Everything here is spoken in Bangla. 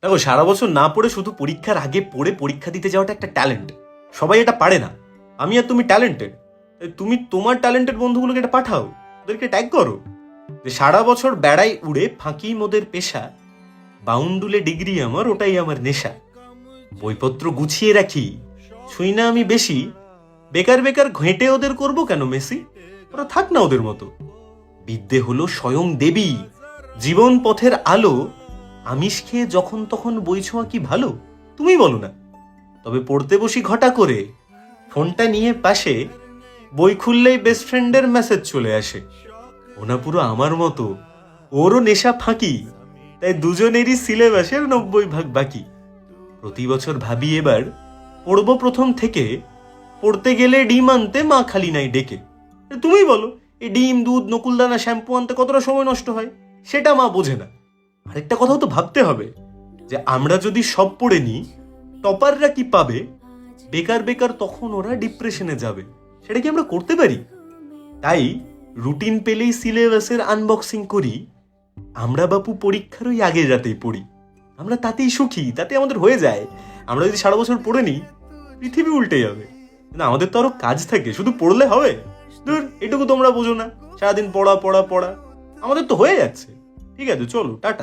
দেখো, সারা বছর না পড়ে শুধু পরীক্ষার আগে পড়ে পরীক্ষা দিতে যাওয়াটা একটা ট্যালেন্ট। সবাই এটা পারে না। আমি আর তুমি ট্যালেন্টেড। তুমি তোমার ট্যালেন্টেড বন্ধুগুলোকে এটা পাঠাও, ওদেরকে ট্যাগ করো যে সারা বছর বেড়াই উড়ে ফাঁকি মোদের পেশা, বাউন্ডুলে ডিগ্রি আমার, ওটাই আমার নেশা। বইপত্র গুছিয়ে রাখি, ছুঁই না আমি বেশি, বেকার বেকার ঘেঁটে ওদের করব কেন মেসি? ওরা থাক না ওদের মতো। বিদ্যে হলো স্বয়ং দেবী, জীবন পথের আলো। আমিষ খেয়ে যখন তখন বই ছোঁয়া কি ভালো? তুমি বলো না। তবে পড়তে বসি ঘটা করে, ফোনটা নিয়ে পাশে, বই খুললেই বেস্ট ফ্রেন্ডের মেসেজ চলে আসে। ওনা পুরো আমার মতো, ওরও নেশা ফাঁকি, তাই দুজনেরই সিলেবাসের 90 ভাগ বাকি। প্রতি বছর ভাবি এবার পড়বো প্রথম থেকে, পড়তে গেলে ডিম আনতে মা খালি নাই ডেকে। তুমি বলো, এই ডিম, দুধ, নকুলদানা, শ্যাম্পু আনতে কতটা সময় নষ্ট হয়, সেটা মা বোঝে না। আরেকটা কথাও তো ভাবতে হবে যে আমরা যদি সব পড়ে নিই, টপাররা কি পাবে? বেকার বেকার তখন ওরা ডিপ্রেশনে যাবে। সেটা কি আমরা করতে পারি? তাই রুটিন পেলেই সিলেবাসের আনবক্সিং করি। আমরা বাপু পরীক্ষার ওই আগের রাতেই পড়ি। আমরা তাতেই সুখী, তাতে আমাদের হয়ে যায়। আমরা যদি সারা বছর পড়ে নিই, পৃথিবী উল্টে যাবে। না, আমাদের তো আরো কাজ থাকে, শুধু পড়লে হবে? ধুর, এটুকু তোমরা বোঝো না, সারাদিন পড়া পড়া পড়া। আমাদের তো হয়ে যাচ্ছে। ঠিক আছে, চলো, টাটা।